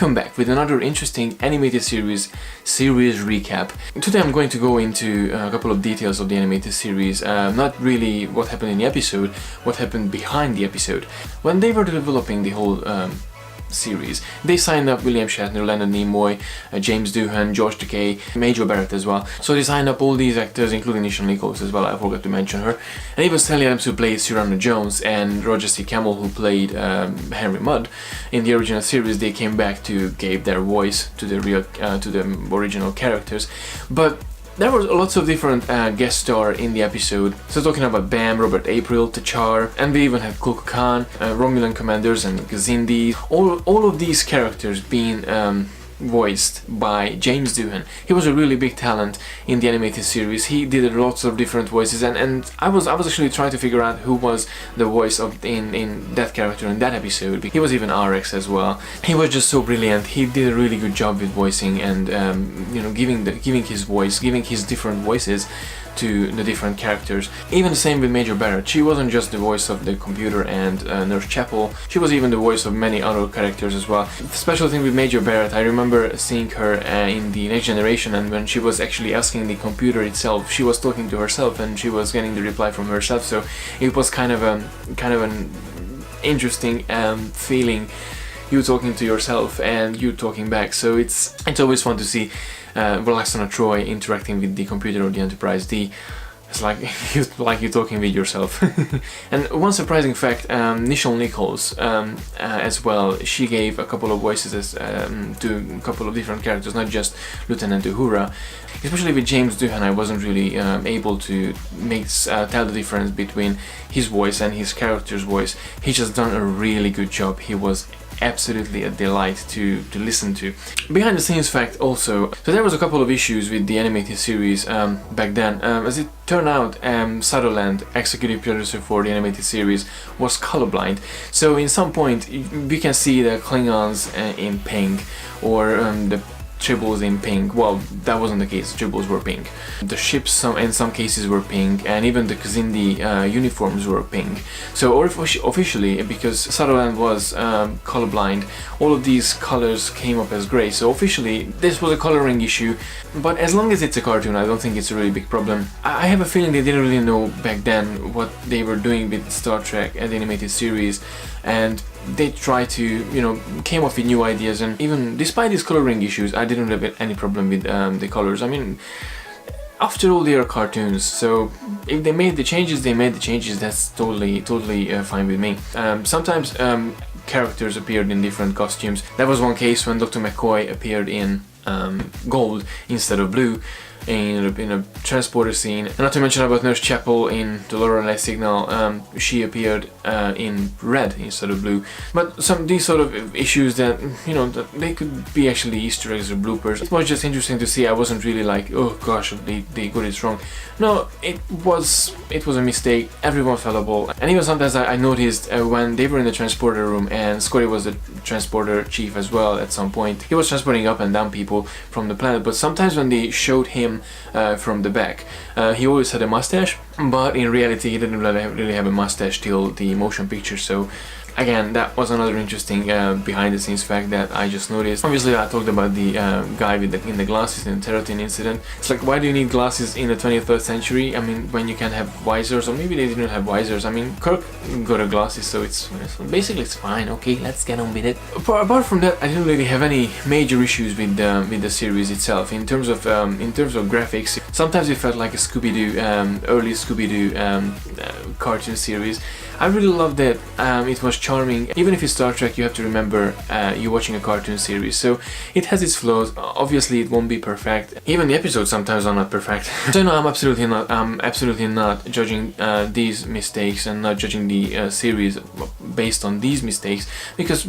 Welcome back with another interesting animated series recap. Today I'm going to go into a couple of details of the animated series, not really what happened in the episode, what happened behind the episode. When they were developing the whole series, they signed up William Shatner, Leonard Nimoy, James Doohan, George Takei, Major Barrett as well. So they signed up all these actors, including Nichelle Nichols as well, I forgot to mention her. And even Stanley Adams, who played Cyrano Jones, and Roger C. Campbell, who played Henry Mudd in the original series. They came back to give their voice to the original characters. But there were lots of different guest stars in the episode. So talking about Bam, Robert April, T'Char, and we even had Kulka Khan, Romulan commanders and Gazindi. All of these characters being voiced by James Doohan. He was a really big talent in the animated series. He did lots of different voices, and I was actually trying to figure out who was the voice of in that character in that episode. He was even RX as well. He was just so brilliant. He did a really good job with voicing and giving his voice, giving his different voices to the different characters. Even the same with Major Barrett. She wasn't just the voice of the computer and Nurse Chapel, she was even the voice of many other characters as well. The special thing with Major Barrett, I remember seeing her in the Next Generation, and when she was actually asking the computer itself, she was talking to herself and she was getting the reply from herself, so it was kind of an interesting feeling, you talking to yourself and you talking back. So it's always fun to see Alexander Troy interacting with the computer of the Enterprise D. It's like you're talking with yourself. And one surprising fact, Nichelle Nichols as well, she gave a couple of voices to a couple of different characters, not just Lieutenant Uhura. Especially with James Doohan, I wasn't really able to tell the difference between his voice and his character's voice. He just done a really good job. He was absolutely a delight to listen to. Behind the scenes fact also, so there was a couple of issues with the animated series back then. As it turned out, Sutherland, executive producer for the animated series, was colorblind. So in some point we can see the Klingons in pink, or the Tribbles in pink. Well, that wasn't the case. The Tribbles were pink. The ships in some cases were pink, and even the Kazindi uniforms were pink. So officially, because Sutherland was colorblind, all of these colors came up as grey. So officially, this was a coloring issue. But as long as it's a cartoon, I don't think it's a really big problem. I have a feeling they didn't really know back then what they were doing with Star Trek and the animated series, and they tried to, came up with new ideas. And even despite these coloring issues, I didn't have any problem with the colors. I mean, after all, they are cartoons, so if they made the changes, that's totally fine with me. Sometimes characters appeared in different costumes. That was one case when Dr. McCoy appeared in gold instead of blue in a transporter scene. And not to mention about Nurse Chapel in the Lorelei Signal, she appeared in red instead of blue. But these sort of issues that that they could be actually Easter eggs or bloopers. It was just interesting to see. I wasn't really like, oh gosh, they got it wrong. No, it was a mistake. Everyone's fallible. And even sometimes I noticed when they were in the transporter room, and Scotty was the transporter chief as well at some point. He was transporting up and down people from the planet, but sometimes when they showed him from the back, he always had a mustache, but in reality he didn't really have a mustache till the motion picture. So again, that was another interesting behind the scenes fact that I just noticed. Obviously, I talked about the guy in the glasses in the Terratin incident. It's like, why do you need glasses in the 21st century? I mean, when you can have visors, or maybe they didn't have visors. I mean, Kirk got a glasses, so it's basically it's fine. Okay, let's get on with it. Apart from that, I didn't really have any major issues with the series itself. In terms of graphics, sometimes it felt like a Scooby-Doo, early Scooby-Doo cartoon series. I really loved it. It was charming. Even if it's Star Trek, you have to remember you're watching a cartoon series, so it has its flaws. Obviously, it won't be perfect. Even the episodes sometimes are not perfect. So no, I'm absolutely not judging these mistakes and not judging the series based on these mistakes, because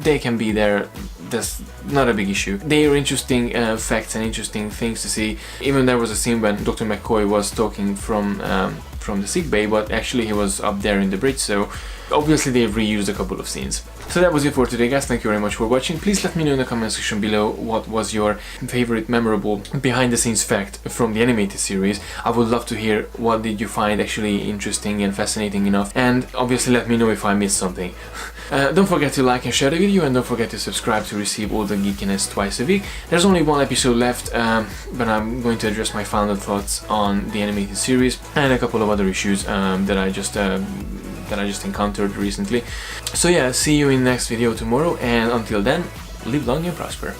they can be there. That's not a big issue. They are interesting facts and interesting things to see. Even there was a scene when Dr. McCoy was talking from the sick bay, but actually he was up there in the bridge, so Obviously they've reused a couple of scenes. So that was it for today, guys. Thank you very much for watching. Please let me know in the comment section below what was your favorite memorable behind the scenes fact from the animated series. I would love to hear what did you find actually interesting and fascinating enough, and obviously let me know if I missed something. Don't forget to like and share the video, and don't forget to subscribe to receive all the geekiness twice a week. There's only one episode left, but I'm going to address my final thoughts on the animated series and a couple of other issues that I just encountered recently. So yeah, see you in the next video tomorrow, and until then, live long and prosper.